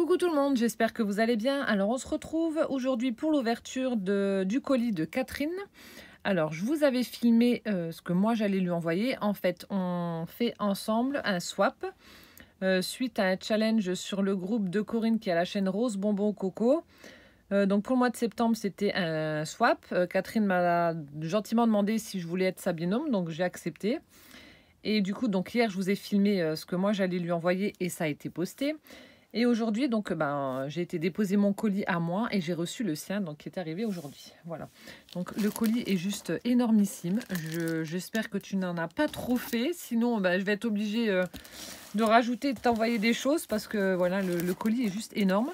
Coucou tout le monde, j'espère que vous allez bien. Alors on se retrouve aujourd'hui pour l'ouverture du colis de Catherine. Alors je vous avais filmé ce que moi j'allais lui envoyer. En fait on fait ensemble un swap suite à un challenge sur le groupe de Corinne qui a la chaîne Rose Bonbon Coco. Donc pour le mois de septembre c'était un swap. Catherine m'a gentiment demandé si je voulais être sa binôme, donc j'ai accepté. Et du coup donc hier je vous ai filmé ce que moi j'allais lui envoyer et ça a été posté. Et aujourd'hui, donc, j'ai été déposer mon colis à moi et j'ai reçu le sien, donc qui est arrivé aujourd'hui. Voilà. Donc le colis est juste énormissime. J'espère que tu n'en as pas trop fait, sinon je vais être obligée de rajouter, de t'envoyer des choses parce que voilà, le colis est juste énorme.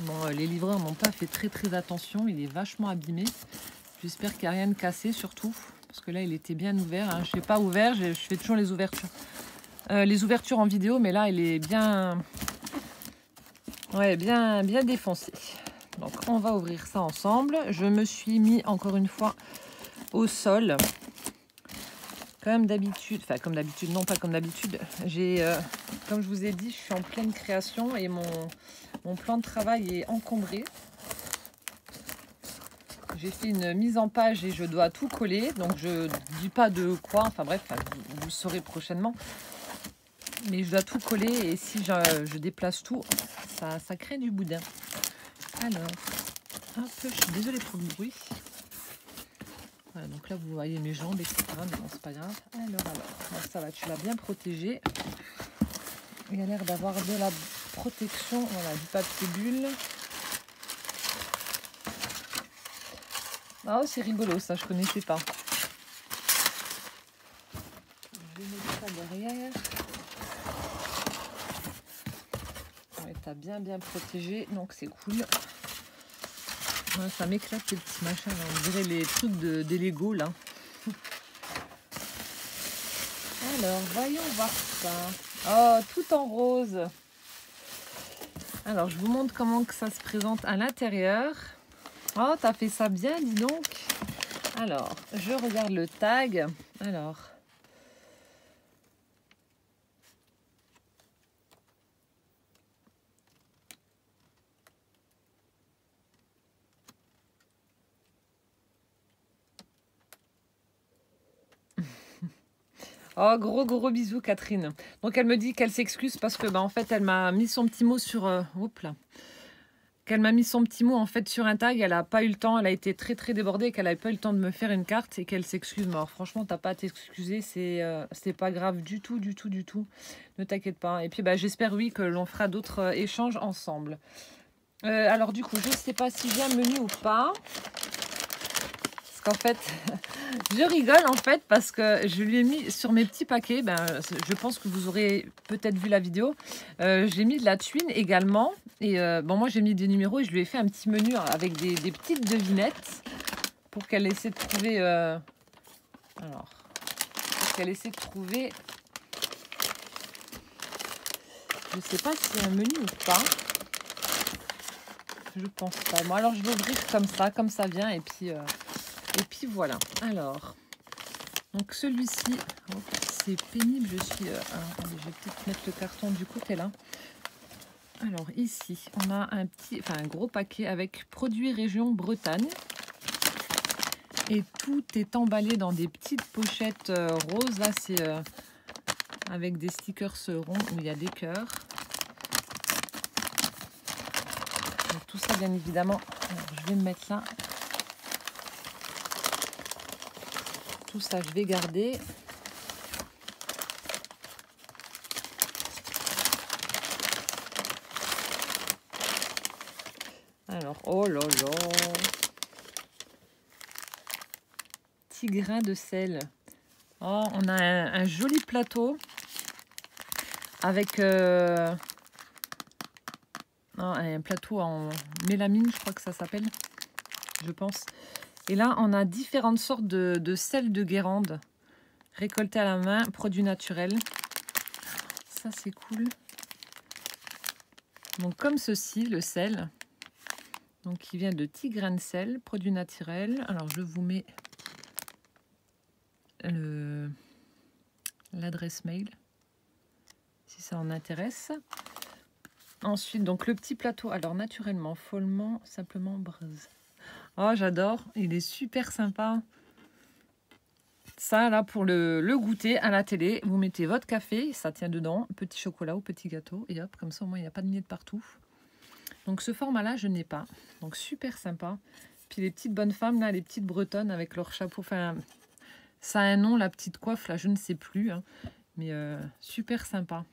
Bon, les livreurs n'ont pas fait très attention, il est vachement abîmé. J'espère qu'il n'y a rien de cassé surtout, parce que là il était bien ouvert. Hein. Je ne l'ai pas ouvert, je fais toujours les ouvertures. Les ouvertures en vidéo, mais là il est bien... Ouais, bien défoncé. Donc on va ouvrir ça ensemble. Je me suis mis encore une fois au sol. Comme d'habitude, enfin comme d'habitude, non pas comme d'habitude. J'ai, comme je vous ai dit, je suis en pleine création et mon plan de travail est encombré. J'ai fait une mise en page et je dois tout coller. Donc je dis pas de quoi, enfin bref, vous le saurez prochainement. Mais je dois tout coller et si je déplace tout, ça crée du boudin. Alors, hop, je suis désolée pour le bruit. Voilà, donc là vous voyez mes jambes, etc. Mais bon, c'est pas grave. Alors, bon, ça va, tu l'as bien protégé. Il a l'air d'avoir de la protection. Voilà, du papier bulle. Ah, c'est rigolo, ça, je connaissais pas. Je vais mettre ça derrière. Ouais, t'as bien protégé, donc c'est cool. Ouais, ça m'éclate les petits machins, là. On dirait les trucs des Lego là. Alors, voyons voir ça. Oh, tout en rose. Alors, je vous montre comment que ça se présente à l'intérieur. Oh, t'as fait ça bien, dis donc. Alors, je regarde le tag. Alors... Oh, gros bisous, Catherine. Donc, elle me dit qu'elle s'excuse parce que, en fait, elle m'a mis son petit mot sur... hop là. Qu'elle m'a mis son petit mot, en fait, sur un tag. Elle n'a pas eu le temps. Elle a été très débordée. Qu'elle n'avait pas eu le temps de me faire une carte et qu'elle s'excuse. Mais alors, franchement, t'as pas à t'excuser. C'est pas grave du tout. Ne t'inquiète pas. Et puis, j'espère, oui, que l'on fera d'autres échanges ensemble. Alors, du coup, je ne sais pas si j'ai un menu ou pas. En fait, je rigole en fait parce que je lui ai mis sur mes petits paquets, je pense que vous aurez peut-être vu la vidéo, j'ai mis de la tuile également et moi j'ai mis des numéros et je lui ai fait un petit menu avec des petites devinettes pour qu'elle essaie de trouver je sais pas si c'est un menu ou pas, je pense pas. Bon, alors je vais ouvrir comme ça vient et puis voilà. Alors, donc celui-ci, c'est pénible. Attendez, je vais peut-être mettre le carton du côté là. Alors ici, on a un gros paquet avec produits région Bretagne. Et tout est emballé dans des petites pochettes roses. Là, c'est avec des stickers ronds où il y a des cœurs. Donc, tout ça, bien évidemment, alors, je vais me mettre là. Tout ça, je vais garder. Alors, oh là là. Petit grain de sel. Oh, on a un joli plateau avec un plateau en mélamine, je crois que ça s'appelle, je pense. Et là, on a différentes sortes de sel de Guérande, récolté à la main, produits naturels. Ça, c'est cool. Donc, comme ceci, le sel. Donc, qui vient de petits grains de sel, produits naturels. Alors, je vous mets l'adresse mail, si ça en intéresse. Ensuite, donc le petit plateau. Alors, naturellement, follement, simplement braise. Oh, j'adore. Il est super sympa. Ça, là, pour le goûter à la télé, vous mettez votre café, ça tient dedans, petit chocolat ou petit gâteau, et hop, comme ça, au moins, il n'y a pas de miettes partout. Donc, ce format-là, je n'ai pas. Donc, super sympa. Puis, les petites bonnes femmes, là, les petites bretonnes avec leur chapeau, enfin, ça a un nom, la petite coiffe, là, je ne sais plus, hein, mais super sympa.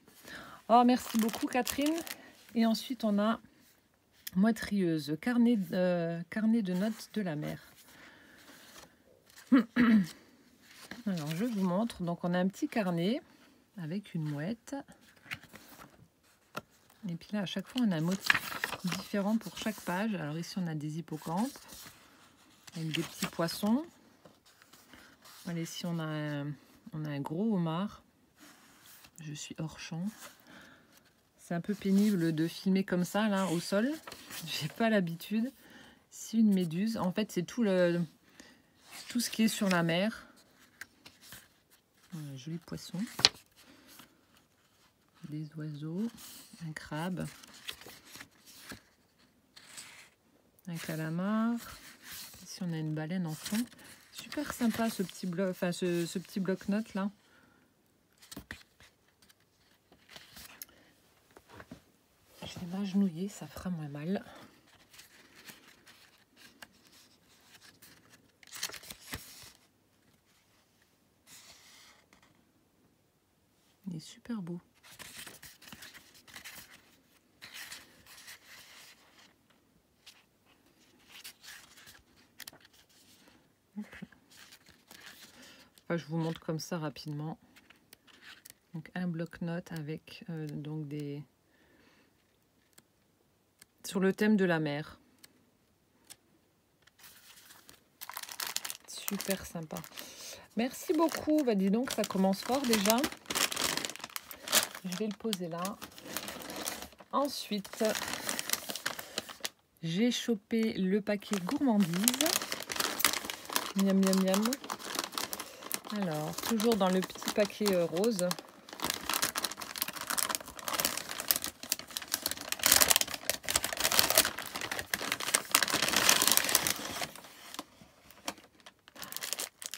Oh, merci beaucoup, Catherine. Et ensuite, on a Mouette rieuse, carnet de notes de la mer. Alors, je vous montre. Donc, on a un petit carnet avec une mouette. Et puis là, à chaque fois, on a un motif différent pour chaque page. Alors ici, on a des hippocampes avec des petits poissons. Voilà, ici, on a un gros homard. Je suis hors champ. C'est un peu pénible de filmer comme ça, là, au sol. J'ai pas l'habitude. C'est une méduse. En fait, c'est tout ce qui est sur la mer. Un joli poisson. Des oiseaux. Un crabe. Un calamar. Ici, on a une baleine en fond. Super sympa ce petit bloc, enfin ce petit bloc-notes là. Je vais m'agenouiller, ça fera moins mal. Il est super beau. Enfin, je vous montre comme ça rapidement. Donc un bloc-notes avec donc des sur le thème de la mer. Super sympa. Merci beaucoup. Bah dis donc, ça commence fort déjà. Je vais le poser là. Ensuite, j'ai chopé le paquet gourmandise. Miam miam miam. Alors, toujours dans le petit paquet rose.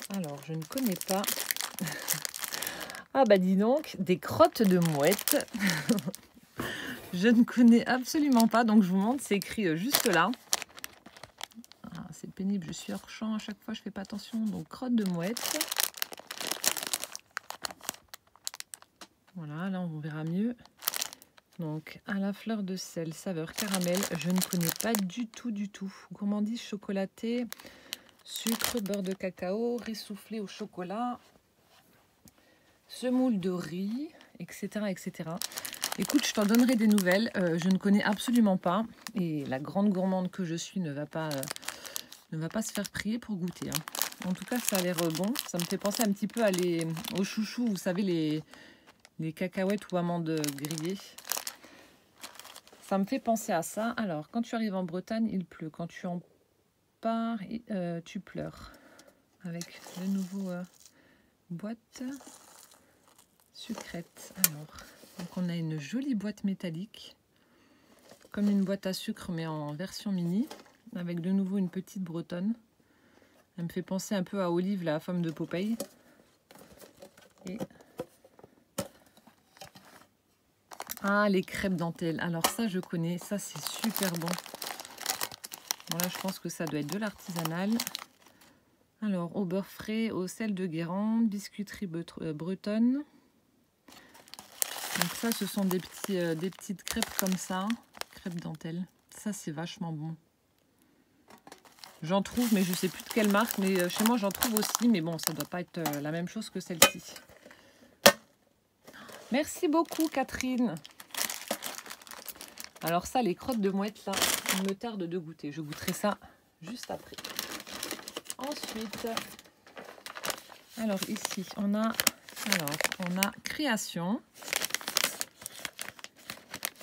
Alors, je ne connais pas. Ah bah dis donc, des crottes de mouette. Je ne connais absolument pas, donc je vous montre, c'est écrit juste là. Ah, c'est pénible, je suis hors champ à chaque fois, je fais pas attention. Donc, crottes de mouette. Voilà, là on verra mieux. Donc, à la fleur de sel, saveur caramel, je ne connais pas du tout. Gourmandise chocolatée, sucre, beurre de cacao, riz soufflé au chocolat, semoule de riz, etc. Écoute, je t'en donnerai des nouvelles. Je ne connais absolument pas. Et la grande gourmande que je suis ne va pas se faire prier pour goûter. Hein. En tout cas, ça a l'air bon. Ça me fait penser un petit peu aux chouchous, vous savez, les cacahuètes ou amandes grillées. Ça me fait penser à ça. Alors, quand tu arrives en Bretagne, il pleut. Quand tu en pars, tu pleures. Avec de nouveau boîte sucrète. Alors, donc on a une jolie boîte métallique. Comme une boîte à sucre, mais en version mini. Avec de nouveau une petite bretonne. Elle me fait penser un peu à Olive, la femme de Popeye. Et... ah, les crêpes dentelles. Alors ça, je connais. Ça, c'est super bon. Bon, là, je pense que ça doit être de l'artisanal. Alors, au beurre frais, au sel de Guérande, biscuiterie bretonne. Donc ça, ce sont des petites crêpes comme ça. Crêpes dentelles. Ça, c'est vachement bon. J'en trouve, mais je ne sais plus de quelle marque. Mais chez moi, j'en trouve aussi. Mais bon, ça ne doit pas être la même chose que celle-ci. Merci beaucoup, Catherine. Alors ça, les crottes de mouette, là, il me tarde de goûter. Je goûterai ça juste après. Ensuite, alors ici, on a création.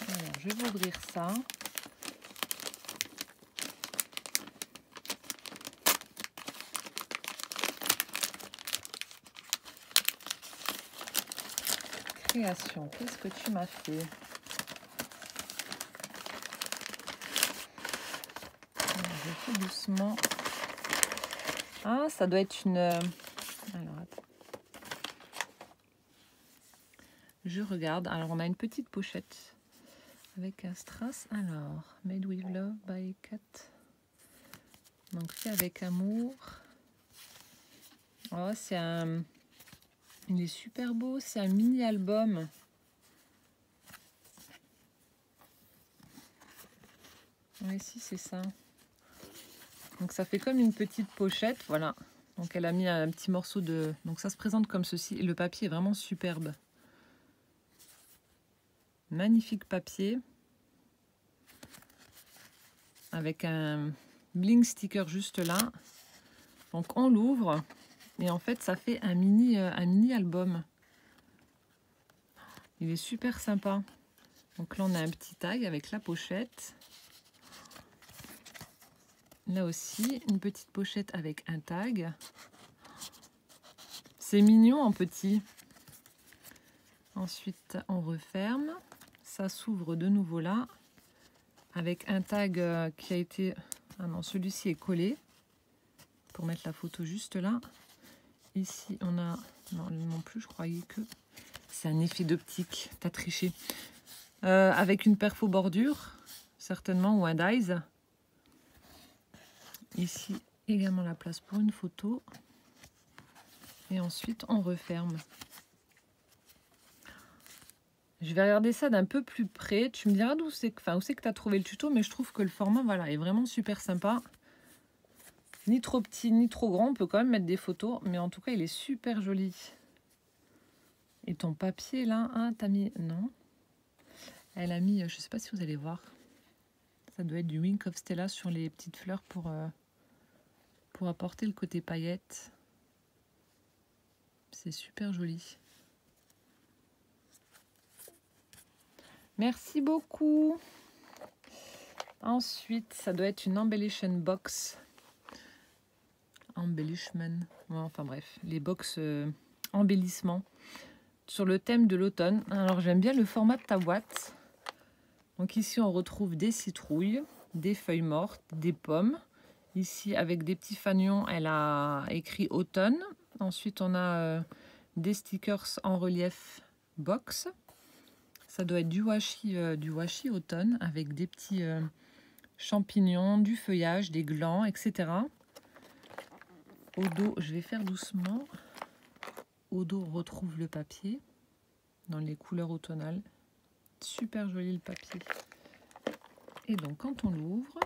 Alors, je vais ouvrir ça. Création, qu'est-ce que tu m'as fait? tout doucement. Ah, ça doit être une... Alors, attends. Je regarde. Alors, on a une petite pochette avec un strass. Alors, Made with Love by Kat. Donc, fait avec amour. Oh, c'est un... Il est super beau. C'est un mini-album. Oui, si, c'est ça. Donc, ça fait comme une petite pochette. Voilà. Donc, elle a mis un petit morceau de... Donc, ça se présente comme ceci. Et le papier est vraiment superbe. Magnifique papier. Avec un bling sticker juste là. Donc, on l'ouvre. Et en fait, ça fait un mini album. Il est super sympa. Donc là, on a un petit tag avec la pochette. Là aussi, une petite pochette avec un tag. C'est mignon en petit. Ensuite, on referme. Ça s'ouvre de nouveau là. Avec un tag qui a été... Ah non, celui-ci est collé. Pour mettre la photo juste là. Ici, on a... Non plus, je croyais que... C'est un effet d'optique. T'as triché. Avec une perfo bordure, certainement, ou un dies. Ici, également la place pour une photo. Et ensuite, on referme. Je vais regarder ça d'un peu plus près. Tu me diras d'où c'est que tu as trouvé le tuto, mais je trouve que le format, voilà, est vraiment super sympa. Ni trop petit, ni trop grand. On peut quand même mettre des photos, mais en tout cas, il est super joli. Et ton papier, là, hein, t'as mis... Non. Elle a mis, je sais pas si vous allez voir. Ça doit être du Wink of Stella sur les petites fleurs pour apporter le côté paillettes. C'est super joli. Merci beaucoup. Ensuite, ça doit être une embellishment box. Embellishment. Ouais, enfin bref, les box embellissement sur le thème de l'automne. Alors j'aime bien le format de ta boîte. Donc ici on retrouve des citrouilles, des feuilles mortes, des pommes. Ici avec des petits fanions, elle a écrit automne. Ensuite on a des stickers en relief box. Ça doit être du washi automne avec des petits champignons, du feuillage, des glands, etc. Au dos, je vais faire doucement. Au dos, on retrouve le papier dans les couleurs automnales. Super joli le papier. Et donc, quand on l'ouvre...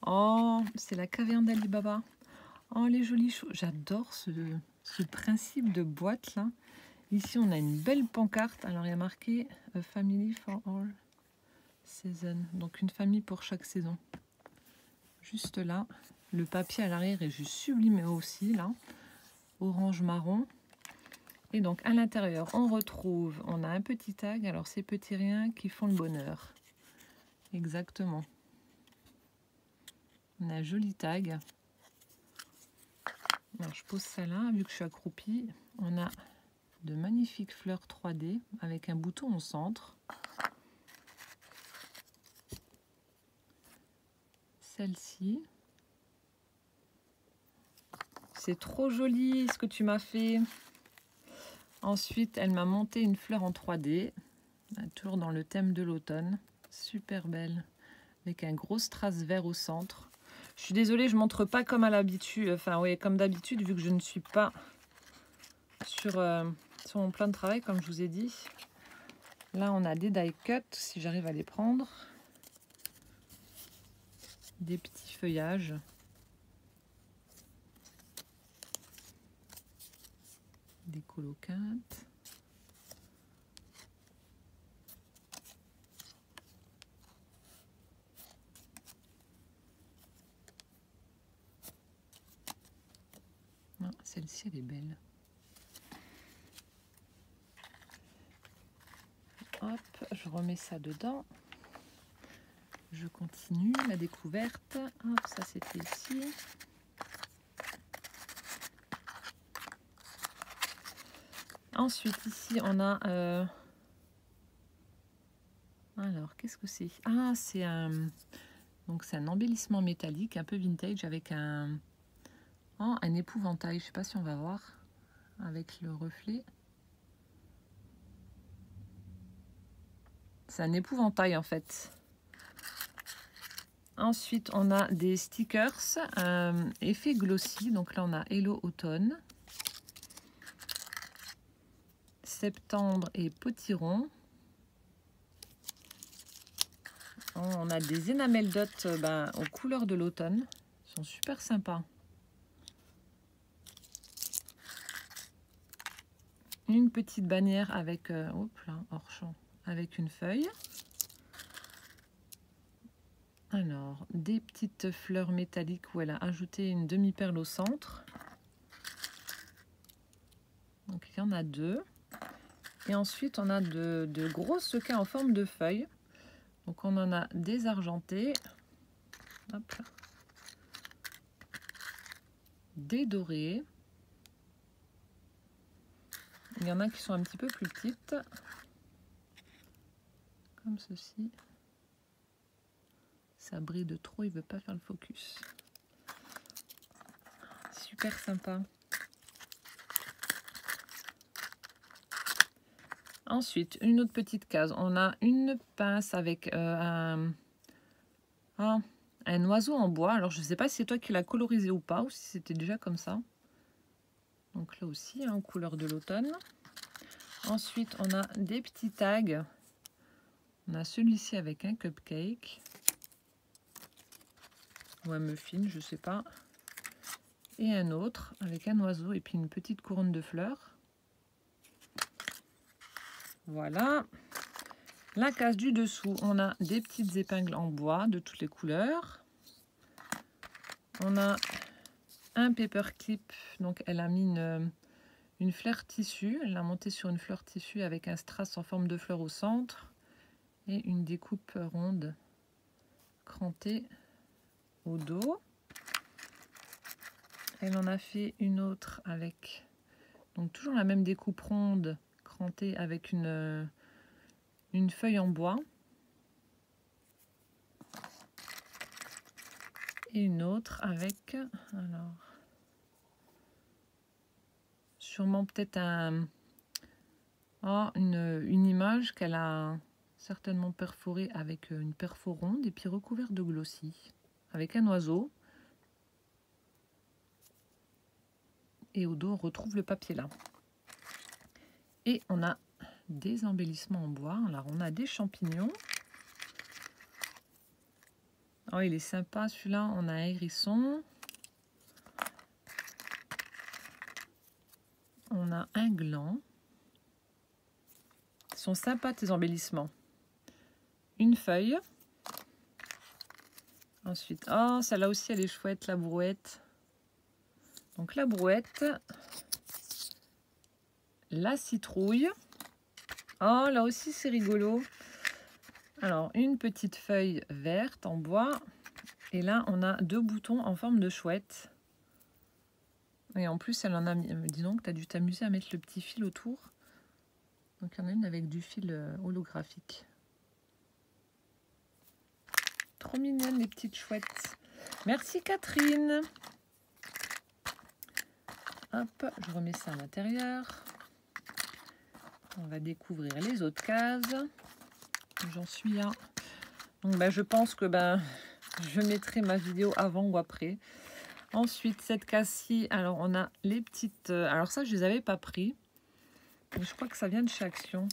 Oh, c'est la caverne d'Ali Baba. Oh, les jolies choses. J'adore ce principe de boîte là. Ici, on a une belle pancarte. Alors, il y a marqué A Family for All Season. Donc, une famille pour chaque saison. Juste là. Le papier à l'arrière est juste sublime aussi là. Orange marron. Et donc, à l'intérieur, on a un petit tag. Alors, ces petits riens qui font le bonheur. Exactement. On a un joli tag. Alors, je pose ça là, vu que je suis accroupie. On a de magnifiques fleurs 3D avec un bouton au centre. Celle-ci. C'est trop joli ce que tu m'as fait. Ensuite, elle m'a monté une fleur en 3D. Toujours dans le thème de l'automne. Super belle. Avec un gros strass vert au centre. Je suis désolée, je ne montre pas comme à l'habitude. Enfin, oui, comme d'habitude, vu que je ne suis pas sur mon plan de travail, comme je vous ai dit. Là, on a des die cut, si j'arrive à les prendre. Des petits feuillages. Des coloquintes. Celle-ci, elle est belle. Hop, je remets ça dedans. Je continue la découverte. Hop, ça c'était ici. Ensuite, ici, on a... Alors, qu'est-ce que c'est? Ah, c'est un Donc c'est un embellissement métallique, un peu vintage, avec un épouvantail. Je ne sais pas si on va voir avec le reflet. C'est un épouvantail en fait. Ensuite, on a des stickers effet glossy. Donc là, on a Hello Automne, Septembre et Potiron. On a des enamel dots aux couleurs de l'automne. Ils sont super sympas. Une petite bannière avec, hop là, hors champ, avec une feuille. Alors, des petites fleurs métalliques où elle a ajouté une demi-perle au centre. Donc, il y en a 2. Et ensuite, on a de gros sequins en forme de feuilles. Donc, on en a des argentés. Hop là. Des dorés. Il y en a qui sont un petit peu plus petites. Comme ceci. Ça brille de trop, il ne veut pas faire le focus. Super sympa. Ensuite, une autre petite case. On a une pince avec un oiseau en bois. Alors, je ne sais pas si c'est toi qui l'as colorisé ou pas, ou si c'était déjà comme ça. Donc là aussi, en couleur de l'automne. Ensuite, on a des petits tags. On a celui-ci avec un cupcake. Ou un muffin, je ne sais pas. Et un autre avec un oiseau et puis une petite couronne de fleurs. Voilà. La case du dessous, on a des petites épingles en bois de toutes les couleurs. On a un paperclip, donc elle a mis une fleur tissu. Elle l'a monté sur une fleur tissu avec un strass en forme de fleur au centre. Et une découpe ronde crantée au dos. Elle en a fait une autre avec donc toujours la même découpe ronde crantée avec une feuille en bois. Et une autre avec, alors, sûrement peut-être une image qu'elle a certainement perforée avec une perfo ronde et puis recouverte de glossy avec un oiseau. Et au dos, on retrouve le papier là. Et on a des embellissements en bois. Alors, on a des champignons. Oh, il est sympa celui-là. On a un hérisson. On a un gland. Ils sont sympas tes embellissements. Une feuille. Ensuite, oh, celle-là aussi, elle est chouette, la brouette. Donc la brouette. La citrouille. Oh, là aussi, c'est rigolo. Alors, une petite feuille verte en bois. Et là, on a 2 boutons en forme de chouette. Et en plus, elle en a mis... Dis donc, tu as dû t'amuser à mettre le petit fil autour. Donc, il y en a une avec du fil holographique. Trop mignonne, les petites chouettes. Merci, Catherine. Hop, je remets ça à l'intérieur. On va découvrir les autres cases. J'en suis à... Donc, je pense que je mettrai ma vidéo avant ou après. Ensuite, cette case-ci, alors on a les petites... alors ça, je ne les avais pas pris. Mais je crois que ça vient de chez Action.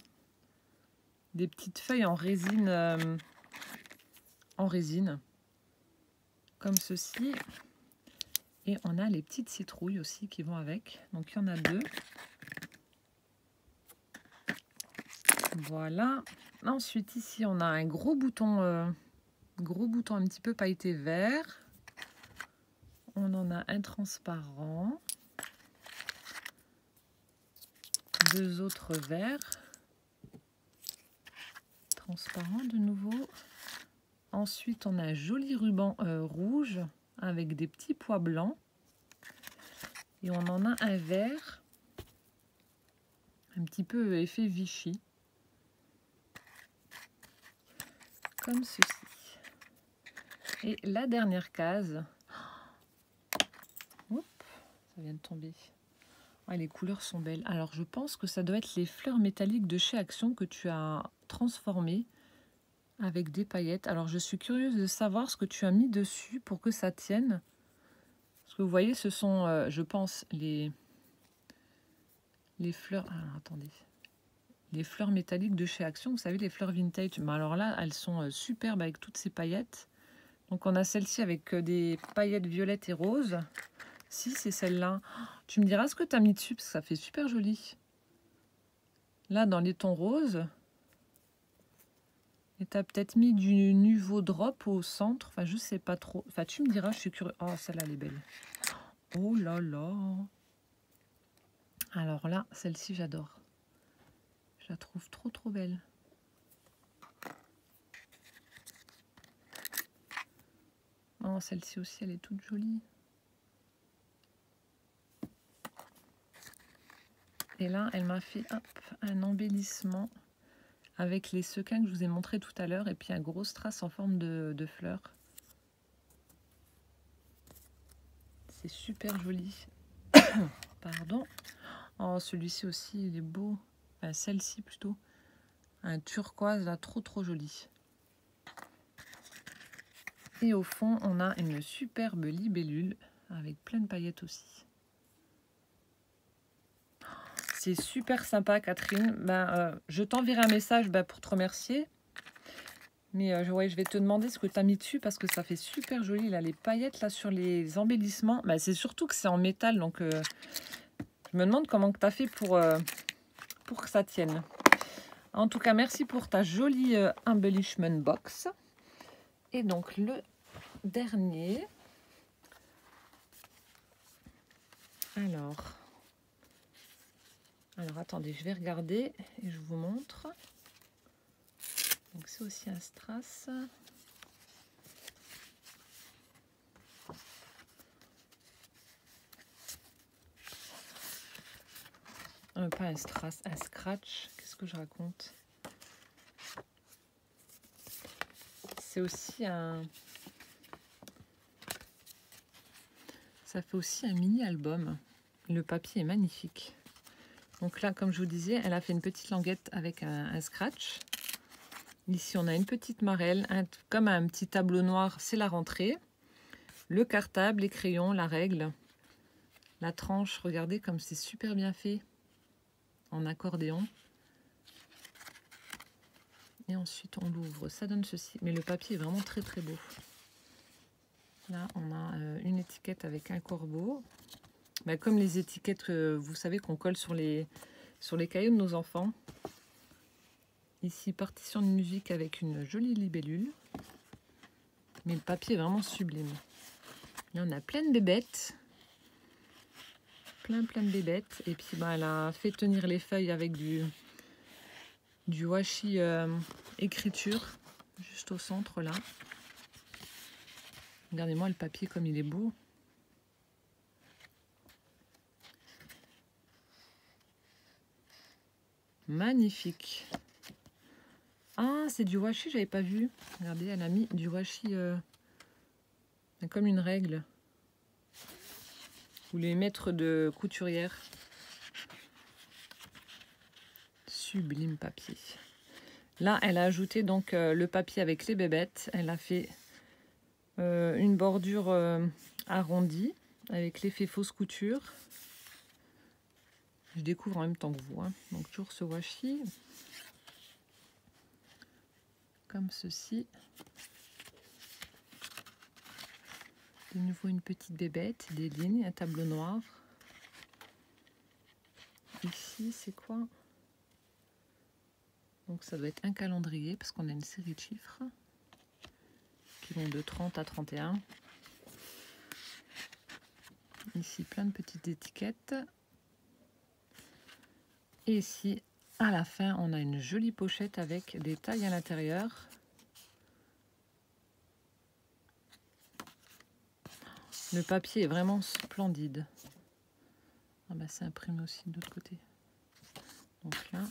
Des petites feuilles en résine. Comme ceci. Et on a les petites citrouilles aussi qui vont avec. Donc, il y en a 2. Voilà. Ensuite, ici, on a un gros bouton un petit peu pailleté vert. On en a un transparent. 2 autres verts. Transparent de nouveau. Ensuite, on a un joli ruban rouge avec des petits pois blancs. Et on en a un vert, un petit peu effet Vichy. Comme ceci. Et la dernière case. Oups, ça vient de tomber. Ah, les couleurs sont belles. Alors, je pense que ça doit être les fleurs métalliques de chez Action que tu as transformées avec des paillettes. Alors, je suis curieuse de savoir ce que tu as mis dessus pour que ça tienne. Parce que vous voyez, ce sont, je pense, les fleurs... Alors, attendez. Les fleurs métalliques de chez Action, vous savez, les fleurs vintage. Mais alors là, elles sont superbes avec toutes ces paillettes. Donc, on a celle-ci avec des paillettes violettes et roses. Si, c'est celle-là. Tu me diras ce que tu as mis dessus, parce que ça fait super joli. Là, dans les tons roses. Et tu as peut-être mis du Nuvo Drop au centre. Enfin, je sais pas trop. Enfin, tu me diras, je suis curieuse. Oh, celle-là, elle est belle. Oh là là. Alors là, celle-ci, j'adore. Je la trouve trop, trop belle. Oh, celle-ci aussi, elle est toute jolie. Et là, elle m'a fait hop, un embellissement avec les sequins que je vous ai montré tout à l'heure et puis un gros strass en forme de fleurs. C'est super joli. Pardon. Oh, celui-ci aussi, il est beau. Enfin, celle-ci plutôt. Un turquoise, là, trop, trop joli. Et au fond, on a une superbe libellule avec plein de paillettes aussi. C'est super sympa, Catherine. Je t'enverrai un message pour te remercier. Mais je vais te demander ce que tu as mis dessus parce que ça fait super joli. Là, les paillettes là sur les embellissements. C'est surtout que c'est en métal. Donc, je me demande comment tu as fait pour que ça tienne. En tout cas, merci pour ta jolie embellishment box. Et donc, le dernier. Alors, attendez, je vais regarder et je vous montre. Donc, c'est aussi un strass. Pas un strass, un scratch. Qu'est-ce que je raconte? C'est aussi un... Ça fait aussi un mini-album. Le papier est magnifique. Donc là, comme je vous disais, elle a fait une petite languette avec un scratch. Ici, on a une petite marelle, comme un petit tableau noir, c'est la rentrée. Le cartable, les crayons, la règle, la tranche. Regardez comme c'est super bien fait en accordéon. Et ensuite, on l'ouvre. Ça donne ceci. Mais le papier est vraiment très, très beau. Là, on a une étiquette avec un corbeau. Comme les étiquettes, vous savez, qu'on colle sur les cailloux de nos enfants. Ici, partition de musique avec une jolie libellule. Mais le papier est vraiment sublime. Là, on a plein de bébêtes. Plein de bébêtes. Et puis, elle a fait tenir les feuilles avec du washi écriture. Juste au centre, là. Regardez-moi le papier comme il est beau. Magnifique. Ah, c'est du washi, j'avais pas vu. Regardez, elle a mis du washi comme une règle. Ou les maîtres de couturière. Sublime papier. Là, elle a ajouté donc le papier avec les bébêtes. Elle a fait une bordure arrondie avec l'effet fausse couture. Je découvre en même temps que vous. Hein. Donc toujours ce washi. Comme ceci. De nouveau une petite bébête, des lignes, un tableau noir. Ici, c'est quoi? Donc ça doit être un calendrier parce qu'on a une série de chiffres qui vont de 30 à 31. Ici, plein de petites étiquettes. Et ici, à la fin, on a une jolie pochette avec des tailles à l'intérieur. Le papier est vraiment splendide. Ah c'est imprimé aussi de l'autre côté. Donc là.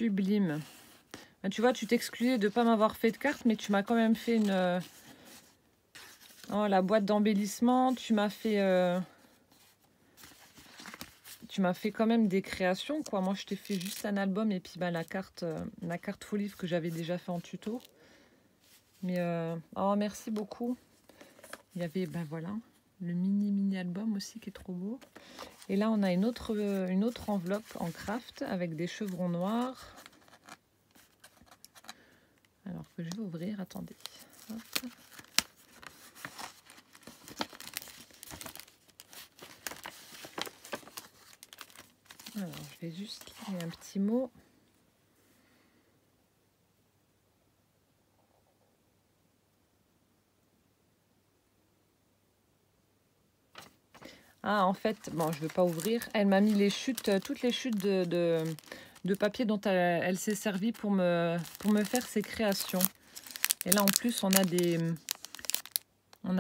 Sublime. Ben, tu vois, tu t'excusais de ne pas m'avoir fait de carte, mais tu m'as quand même fait une... Oh, la boîte d'embellissement, tu m'as fait quand même des créations, quoi. Moi, je t'ai fait juste un album et puis ben, la carte faux livre que j'avais déjà fait en tuto. Mais oh, merci beaucoup. Il y avait, ben voilà, le mini album aussi qui est trop beau. Et là, on a une autre enveloppe en craft avec des chevrons noirs. Alors que je vais ouvrir, attendez. Hop. Alors, je vais juste lire un petit mot. Ah, en fait, bon, je ne vais pas ouvrir. Elle m'a mis les chutes, toutes les chutes de papier dont elle s'est servie pour me faire ses créations. Et là, en plus, on a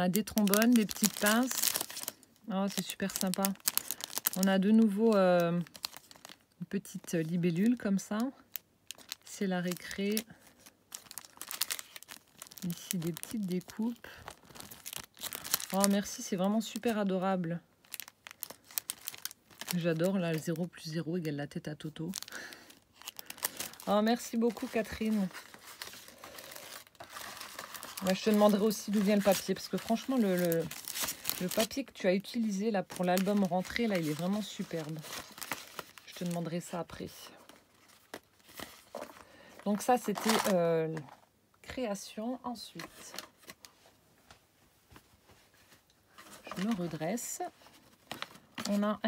des trombones, des petites pinces. Oh, c'est super sympa. On a de nouveau une petite libellule comme ça. C'est la récré. Ici, des petites découpes. Oh, merci, c'est vraiment super adorable. J'adore, là, le 0 plus 0 égale la tête à Toto. Oh, merci beaucoup, Catherine. Ouais, je te demanderai aussi d'où vient le papier, parce que franchement, le papier que tu as utilisé là pour l'album rentrée, là, il est vraiment superbe. Je te demanderai ça après. Donc ça, c'était création. Ensuite, je me redresse. On a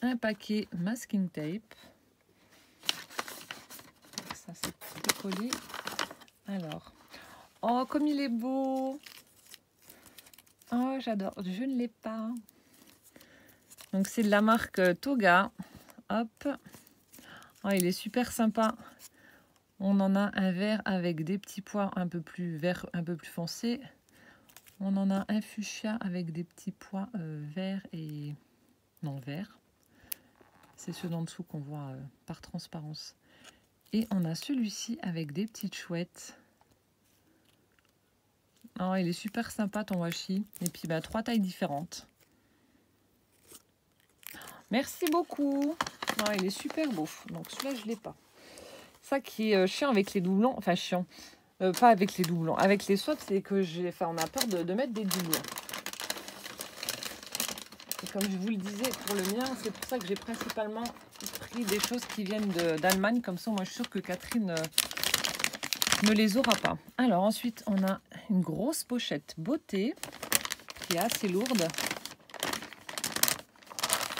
un paquet masking tape. Ça, c'est décollé. Alors, oh, comme il est beau! Oh, j'adore. Je ne l'ai pas. Donc, c'est de la marque Toga. Hop. Oh, il est super sympa. On en a un vert avec des petits pois un peu plus vert, un peu plus foncé. On en a un fuchsia avec des petits pois verts et... non, vert. C'est ceux d'en dessous qu'on voit par transparence. Et on a celui-ci avec des petites chouettes. Oh, il est super sympa ton washi. Et puis, bah, 3 tailles différentes. Merci beaucoup. Oh, il est super beau. Donc, celui-là, je ne l'ai pas. Ça qui est chiant avec les doublons. Enfin, chiant. Pas avec les doublons. Avec les swaps, c'est que on a peur de mettre des doublons. Et comme je vous le disais, pour le mien, c'est pour ça que j'ai principalement pris des choses qui viennent d'Allemagne. Comme ça, moi, je suis sûre que Catherine ne les aura pas. Alors, ensuite, on a une grosse pochette beauté qui est assez lourde.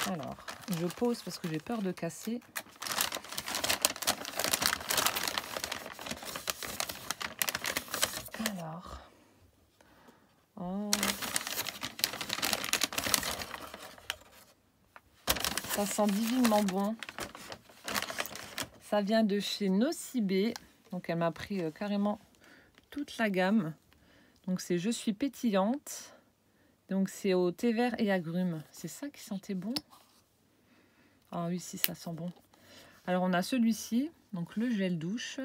Alors, je pose parce que j'ai peur de casser. Alors, oh. Ça sent divinement bon. Ça vient de chez Nocibé. Donc, elle m'a pris carrément toute la gamme. Donc, c'est Je suis pétillante. Donc, c'est au thé vert et agrumes. C'est ça qui sentait bon? Ah oui, si, ça sent bon. Alors, on a celui-ci. Donc, le gel douche.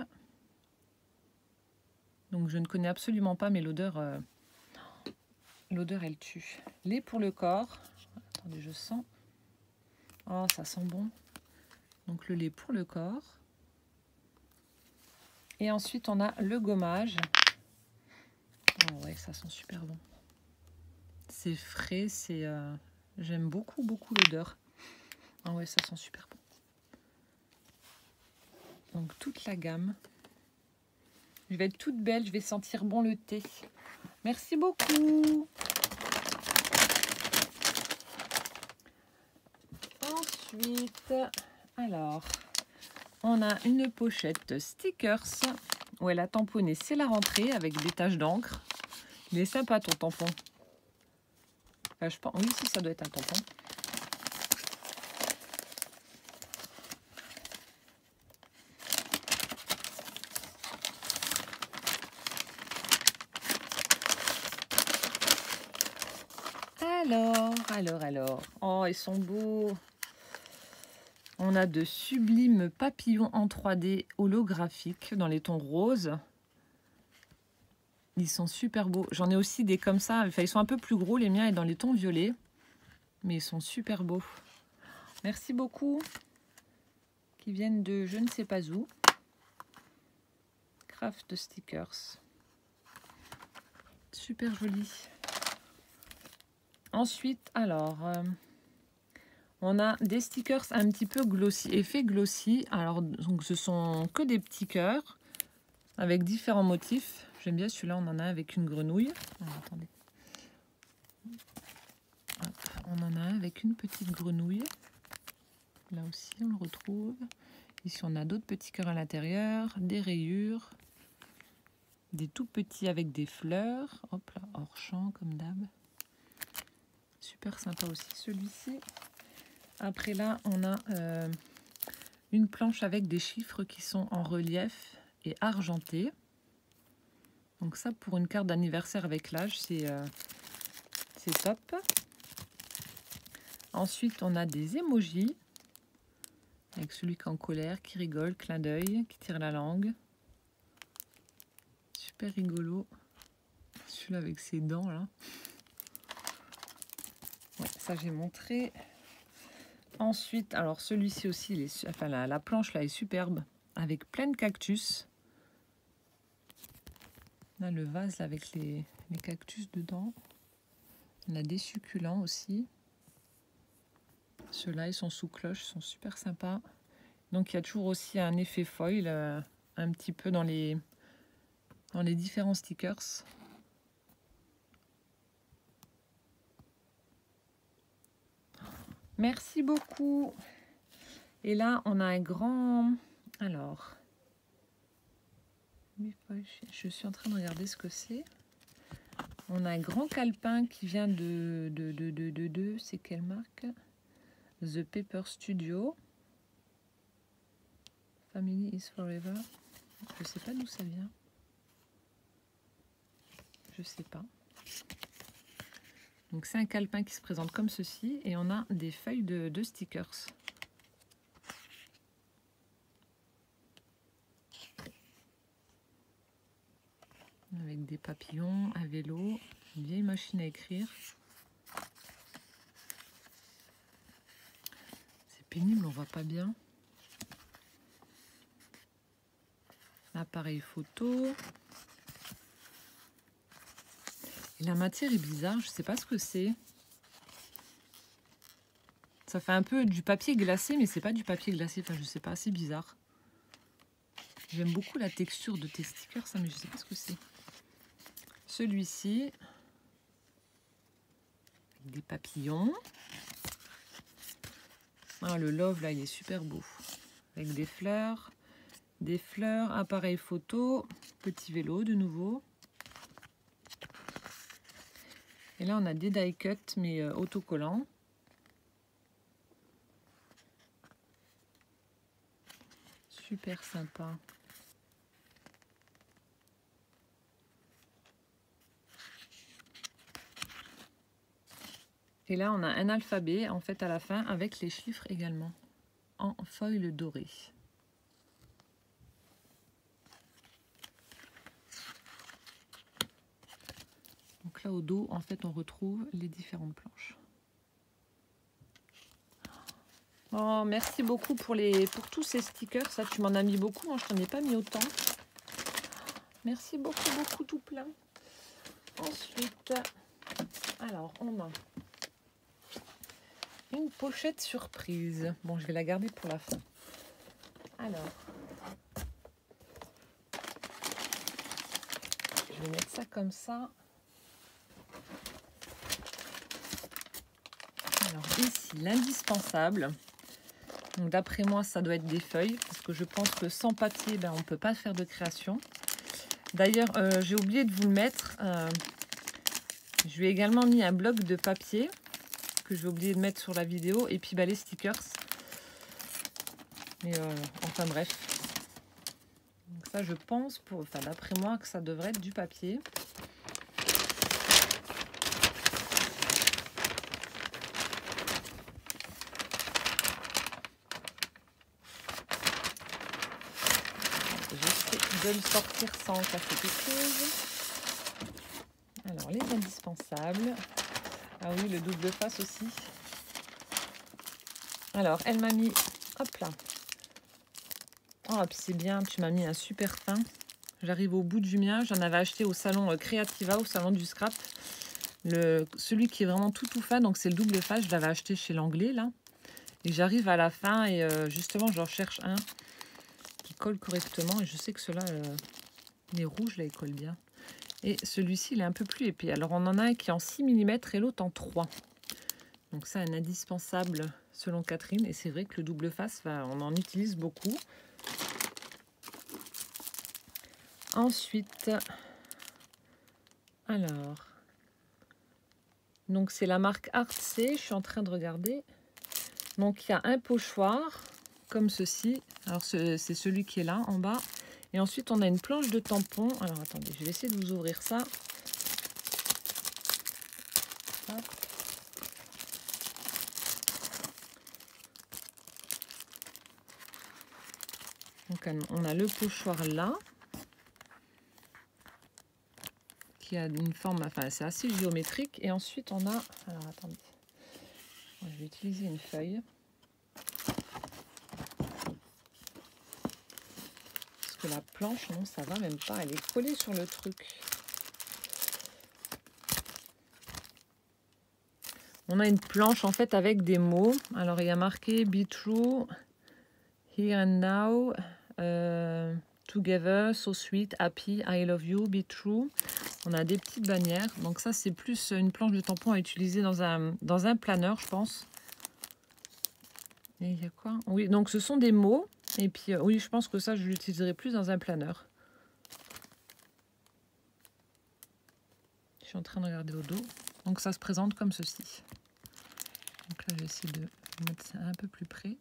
Donc, je ne connais absolument pas, mais l'odeur, elle tue. Lait pour le corps. Attendez, je sens. Oh, ça sent bon. Donc, le lait pour le corps. Et ensuite, on a le gommage. Oh ouais, ça sent super bon. C'est frais, c'est... j'aime beaucoup, beaucoup l'odeur. Ah ouais, ça sent super bon. Donc, toute la gamme. Je vais être toute belle, je vais sentir bon le thé. Merci beaucoup. Ensuite, alors, on a une pochette stickers où elle a tamponné C'est la rentrée avec des taches d'encre. Il est sympa ton tampon. Enfin, je pense, oui, si, ça doit être un tampon. Alors. Oh, ils sont beaux. On a de sublimes papillons en 3D holographiques dans les tons roses. Ils sont super beaux. J'en ai aussi des comme ça. Enfin, ils sont un peu plus gros, les miens, et dans les tons violets. Mais ils sont super beaux. Merci beaucoup. Qui viennent de je ne sais pas où. Craft stickers. Super joli. Ensuite, alors, on a des stickers un petit peu glossy, effet glossy. Alors, donc, ce sont que des petits cœurs avec différents motifs. J'aime bien celui-là, on en a avec une grenouille. Alors, attendez. Hop, on en a un avec une petite grenouille. Là aussi, on le retrouve. Ici, on a d'autres petits cœurs à l'intérieur, des rayures, des tout petits avec des fleurs. Hop là, hors champ, comme d'hab. Super sympa aussi celui-ci. Après là, on a une planche avec des chiffres qui sont en relief et argentés. Donc ça, pour une carte d'anniversaire avec l'âge, c'est top. Ensuite, on a des emojis. Avec celui qui est en colère, qui rigole, clin d'œil, qui tire la langue. Super rigolo. Celui-là avec ses dents, là. Ouais, ça, j'ai montré. Ensuite, alors celui-ci aussi, enfin, la planche, là, est superbe. Avec plein de cactus. Là, le vase, là, avec les cactus dedans. On a des succulents aussi. Ceux-là, ils sont sous cloche, ils sont super sympas. Donc, il y a toujours aussi un effet foil, un petit peu dans les différents stickers. Merci beaucoup. Et là, on a un grand... Alors, je suis en train de regarder ce que c'est. On a un grand calepin qui vient de c'est quelle marque? The Paper Studio. Family is Forever. Je sais pas d'où ça vient. Je sais pas. Donc c'est un calepin qui se présente comme ceci et on a des feuilles de stickers. Avec des papillons, un vélo, une vieille machine à écrire. C'est pénible, on voit pas bien. Appareil photo. Et la matière est bizarre, je sais pas ce que c'est. Ça fait un peu du papier glacé, mais c'est pas du papier glacé. Enfin, je sais pas, c'est bizarre. J'aime beaucoup la texture de tes stickers, ça, mais je sais pas ce que c'est. Celui-ci, des papillons. Ah, le love, là, il est super beau. Avec des fleurs, appareil photo, petit vélo de nouveau. Et là, on a des die cut, mais autocollants. Super sympa. Et là, on a un alphabet, en fait, à la fin, avec les chiffres également, en foil doré. Donc là, au dos, en fait, on retrouve les différentes planches. Oh, merci beaucoup pour tous ces stickers. Ça, tu m'en as mis beaucoup. Moi, je t'en ai pas mis autant. Merci beaucoup, tout plein. Ensuite, alors, on a une pochette surprise. Bon, je vais la garder pour la fin. Alors, je vais mettre ça comme ça. Alors ici, l'indispensable. Donc d'après moi, ça doit être des feuilles, parce que je pense que sans papier, ben, on ne peut pas faire de création. D'ailleurs, j'ai oublié de vous le mettre. Je lui ai également mis un bloc de papier que j'ai oublié de mettre sur la vidéo. Et puis ben, les stickers. Mais enfin bref. Donc ça, je pense, enfin, d'après moi, que ça devrait être du papier. de le sortir sans casser quelque chose. Alors, les indispensables. Ah oui, le double face aussi. Alors, elle m'a mis... Hop là. Oh, puis c'est bien, tu m'as mis un super fin. J'arrive au bout du mien. J'en avais acheté au salon Creativa, au salon du scrap. Celui qui est vraiment tout fin, donc c'est le double face. Je l'avais acheté chez l'Anglais, là. Et j'arrive à la fin et justement, j'en cherche un qui colle correctement. Et je sais que ceux-là, les rouges, là, ils collent bien. Et celui-ci, il est un peu plus épais. Alors, on en a un qui est en 6 mm et l'autre en 3. Donc ça, un indispensable selon Catherine. Et c'est vrai que le double face, on en utilise beaucoup. Ensuite, alors, donc c'est la marque Artsé. Je suis en train de regarder. Donc il y a un pochoir comme ceci. Alors c'est celui qui est là en bas. Et ensuite on a une planche de tampon. Alors attendez, je vais essayer de vous ouvrir ça. Hop. Donc on a le pochoir là. Qui a une forme, enfin c'est assez géométrique. Et ensuite on a, alors attendez, je vais utiliser une feuille. Parce que la planche, non, ça va même pas, elle est collée sur le truc. On a une planche en fait avec des mots. Alors il y a marqué Be True, Here and Now, Together, So Sweet, Happy, I Love You, Be True. On a des petites bannières. Donc ça c'est plus une planche de tampon à utiliser dans un planeur, je pense. Et il y a quoi? Oui, donc ce sont des mots. Et puis oui, je pense que ça je l'utiliserai plus dans un planeur. Je suis en train de regarder au dos. Donc ça se présente comme ceci. Donc là, je vais essayer de mettre ça un peu plus près.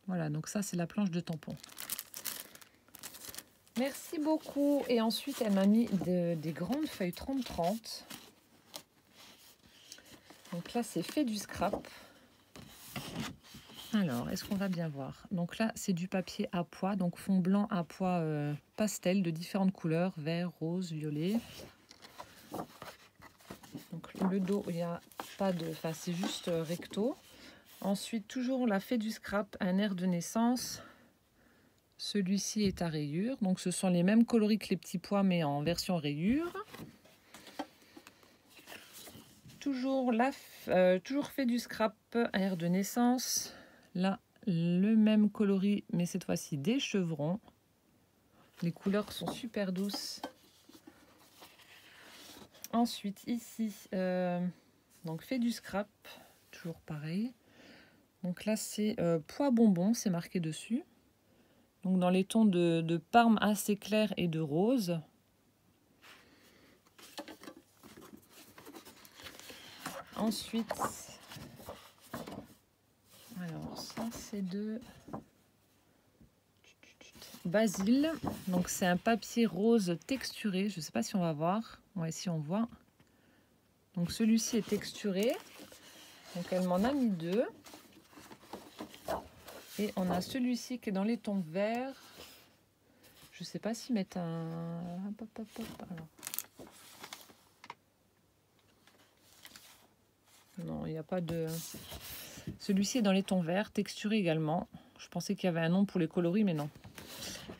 Voilà, donc ça, c'est la planche de tampon. Merci beaucoup. Et ensuite, elle m'a mis des grandes feuilles 30-30. Donc là, c'est fait du scrap. Alors, est-ce qu'on va bien voir? Donc là, c'est du papier à pois, donc fond blanc à pois pastel de différentes couleurs, vert, rose, violet. Donc le dos, il n'y a pas de... Enfin, c'est juste recto. Ensuite, toujours, on l'a fait du scrap, un air de naissance. Celui-ci est à rayures. Donc, ce sont les mêmes coloris que les petits pois, mais en version rayure. Toujours, toujours fait du scrap, un air de naissance. Là, le même coloris, mais cette fois-ci des chevrons. Les couleurs sont super douces. Ensuite, ici, donc fait du scrap, toujours pareil. Donc là, c'est pois bonbon, c'est marqué dessus. Donc dans les tons de parme assez clair et de rose. Ensuite, alors ça c'est de Basile. Donc c'est un papier rose texturé. Je ne sais pas si on va voir. Ouais, si on voit. Donc celui-ci est texturé. Donc elle m'en a mis deux. Et on a celui-ci qui est dans les tons verts. Je ne sais pas s'ils mettent un... Alors. Non, il n'y a pas de... Celui-ci est dans les tons verts, texturé également. Je pensais qu'il y avait un nom pour les coloris, mais non.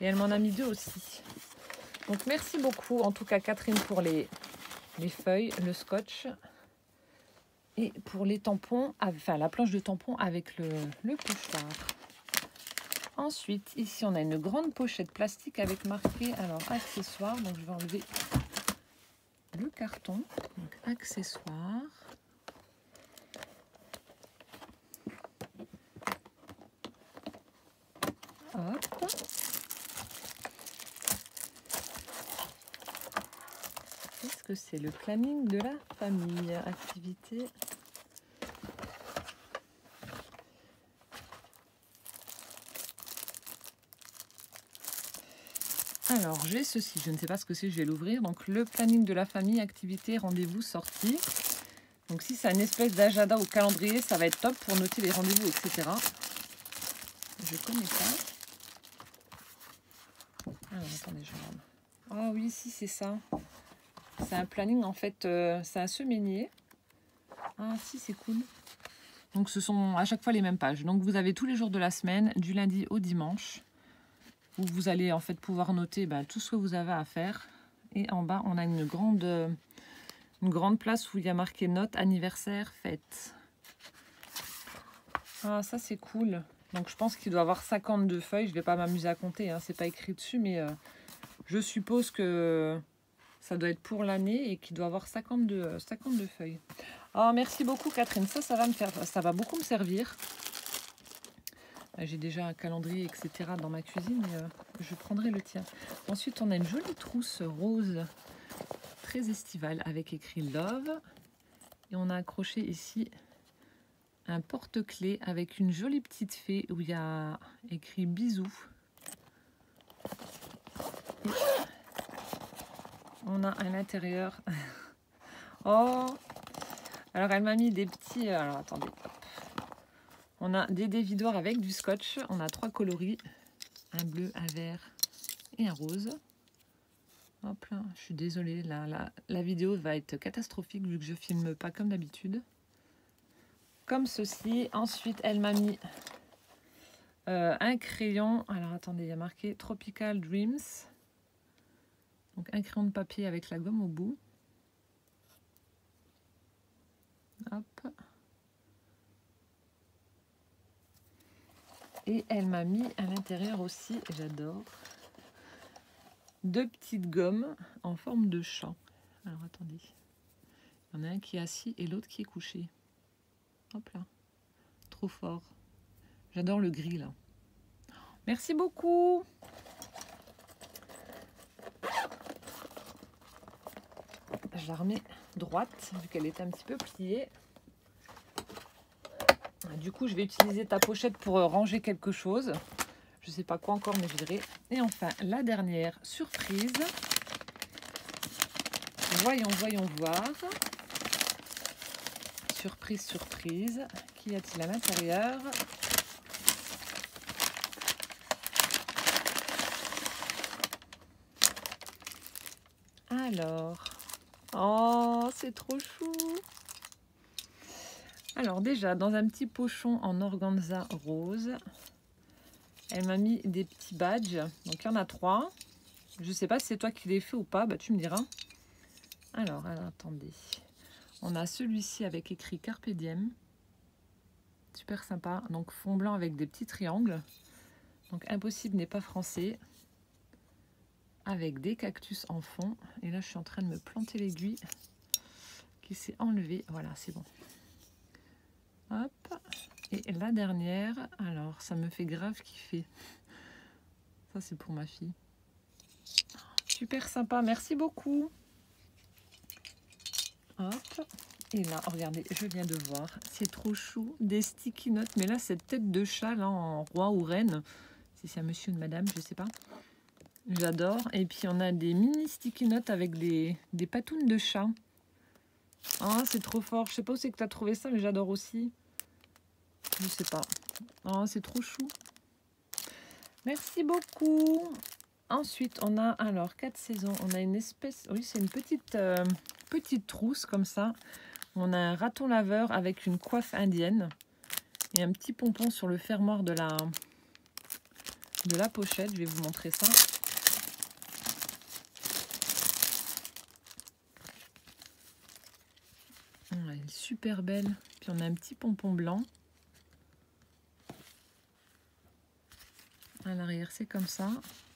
Et elle m'en a mis deux aussi. Donc merci beaucoup, en tout cas Catherine, pour les feuilles, le scotch. Et pour les tampons, enfin la planche de tampon avec le pochoir. Ensuite, ici, on a une grande pochette plastique avec marqué, alors, accessoires. Donc, je vais enlever le carton. Donc, accessoires. Hop. Qu'est-ce que c'est? Le planning de la famille. Activité. Alors, j'ai ceci, je ne sais pas ce que c'est, je vais l'ouvrir. Donc, le planning de la famille, activité, rendez-vous, sortie. Donc, si c'est une espèce d'agenda ou calendrier, ça va être top pour noter les rendez-vous, etc. je connais pas. Alors, attendez, je regarde. Ah oui, si, c'est ça. C'est un planning, en fait, c'est un semainier. Ah si, c'est cool. Donc, ce sont à chaque fois les mêmes pages. Donc, vous avez tous les jours de la semaine, du lundi au dimanche, où vous allez, en fait, pouvoir noter tout ce que vous avez à faire. Et en bas, on a une grande place où il y a marqué notes, anniversaire, fête. Ah, ça, c'est cool. Donc, je pense qu'il doit avoir 52 feuilles. Je ne vais pas m'amuser à compter, hein. C'est pas écrit dessus, mais je suppose que ça doit être pour l'année et qu'il doit avoir 52 feuilles. Oh, merci beaucoup, Catherine. Ça va beaucoup me servir. J'ai déjà un calendrier, etc. dans ma cuisine, mais je prendrai le tien. Ensuite, on a une jolie trousse rose, très estivale, avec écrit Love. Et on a accroché ici un porte-clés avec une jolie petite fée où il y a écrit bisous. Et on a à l'intérieur. Oh! Alors, elle m'a mis des petits... alors, attendez. On a des dévidoirs avec du scotch. On a 3 coloris. Un bleu, un vert et un rose. Hop là, je suis désolée. La vidéo va être catastrophique vu que je filme pas comme d'habitude. Comme ceci. Ensuite, elle m'a mis un crayon. Alors, attendez, il y a marqué Tropical Dreams. Donc, un crayon de papier avec la gomme au bout. Hop. Et elle m'a mis à l'intérieur aussi, j'adore, 2 petites gommes en forme de chat. Alors attendez, il y en a un qui est assis et l'autre qui est couché. Hop là, trop fort. J'adore le gris là. Merci beaucoup. Je la remets droite vu qu'elle est un petit peu pliée. Du coup, je vais utiliser ta pochette pour ranger quelque chose. Je ne sais pas quoi encore, mais je verrai. Et enfin, la dernière surprise. Voyons voir. Surprise, surprise. Qu'y a-t-il à l'intérieur? Alors, oh, c'est trop chou. Alors déjà, dans un petit pochon en organza rose, elle m'a mis des petits badges. Donc il y en a 3. Je ne sais pas si c'est toi qui les fais ou pas, tu me diras. Alors, attendez. On a celui-ci avec écrit Carpe Diem. Super sympa. Donc fond blanc avec des petits triangles. Donc impossible n'est pas français. Avec des cactus en fond. Et là, je suis en train de me planter l'aiguille qui s'est enlevée. Voilà, c'est bon. Hop. Et la dernière, alors ça me fait grave kiffer. Ça, c'est pour ma fille. Super sympa, merci beaucoup. Hop. Et là, regardez, je viens de voir, c'est trop chou, des sticky notes. Mais là, cette tête de chat là en roi ou reine, si c'est un monsieur ou une madame, je sais pas. J'adore. Et puis on a des mini sticky notes avec des patounes de chat. Ah, c'est trop fort. Je sais pas où c'est que tu as trouvé ça, mais j'adore aussi. Je sais pas. Oh, c'est trop chou. Merci beaucoup. Ensuite, on a alors 4 saisons. On a une espèce... Oui, c'est une petite trousse comme ça. On a un raton laveur avec une coiffe indienne. Et un petit pompon sur le fermoir de la pochette. Je vais vous montrer ça. Elle est super belle. Puis on a un petit pompon blanc. À l'arrière, c'est comme ça.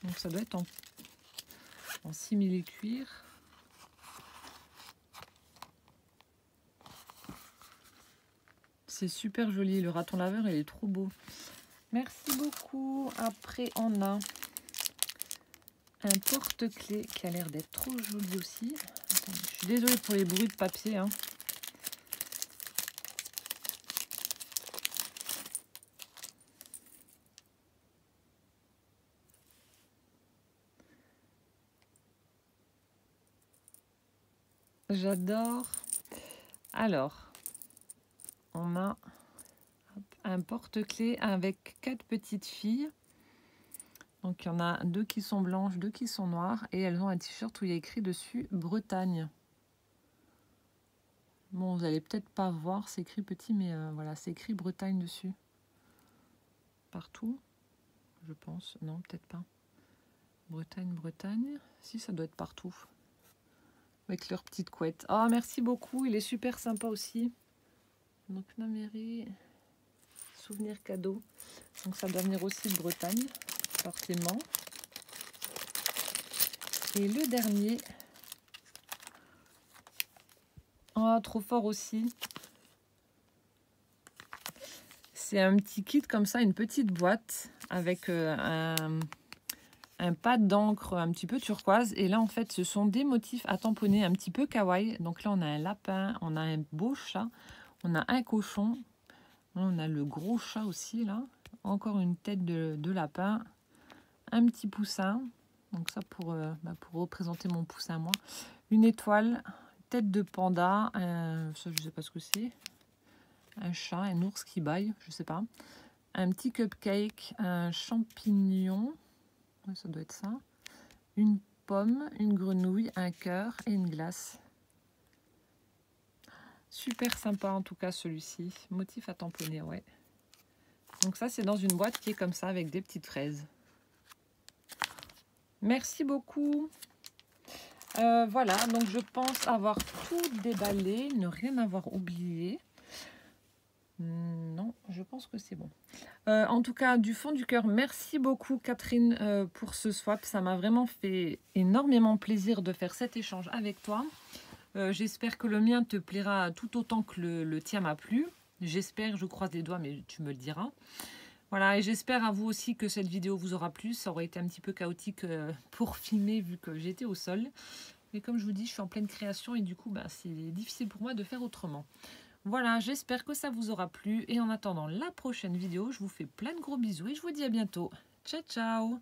Donc ça doit être en simili cuir. C'est super joli. Le raton laveur, il est trop beau. Merci beaucoup. Après, on a un porte-clés qui a l'air d'être trop joli aussi. Attendez, je suis désolée pour les bruits de papier, hein. J'adore. Alors, on a un porte-clés avec 4 petites filles. Donc il y en a 2 qui sont blanches, 2 qui sont noires. Et elles ont un t-shirt où il y a écrit dessus Bretagne. Bon, vous allez peut-être pas voir, c'est écrit petit, mais voilà, c'est écrit Bretagne dessus. Partout, je pense. Non, peut-être pas. Bretagne, Bretagne. Si, ça doit être partout. Avec leur petite couette. Oh, merci beaucoup, il est super sympa aussi. Donc, Naméry, souvenir cadeau. Donc, ça doit venir aussi de Bretagne, forcément. Et le dernier. Oh, trop fort aussi. C'est un petit kit comme ça, une petite boîte avec un pad d'encre un petit peu turquoise. Et là, en fait, ce sont des motifs à tamponner un petit peu kawaii. Donc là, on a un lapin, on a un beau chat, on a un cochon. On a le gros chat aussi, là. Encore une tête de lapin. Un petit poussin. Donc ça, pour représenter mon poussin, moi. Une étoile, tête de panda. Ça, je sais pas ce que c'est. Un chat, un ours qui bâille, je sais pas. Un petit cupcake, un champignon. Ouais, ça doit être ça. Une pomme, une grenouille, un cœur et une glace. Super sympa en tout cas celui-ci. Motif à tamponner, ouais. Donc ça c'est dans une boîte qui est comme ça avec des petites fraises. Merci beaucoup. Voilà, donc je pense avoir tout déballé, ne rien avoir oublié. Non, je pense que c'est bon. En tout cas, du fond du cœur, merci beaucoup Catherine pour ce swap. Ça m'a vraiment fait énormément plaisir de faire cet échange avec toi. J'espère que le mien te plaira tout autant que le tien m'a plu. J'espère, je croise les doigts, mais tu me le diras. Voilà, et j'espère à vous aussi que cette vidéo vous aura plu. Ça aurait été un petit peu chaotique pour filmer vu que j'étais au sol. Mais comme je vous dis, je suis en pleine création et du coup, c'est difficile pour moi de faire autrement. Voilà, j'espère que ça vous aura plu. Et en attendant la prochaine vidéo, je vous fais plein de gros bisous et je vous dis à bientôt. Ciao, ciao!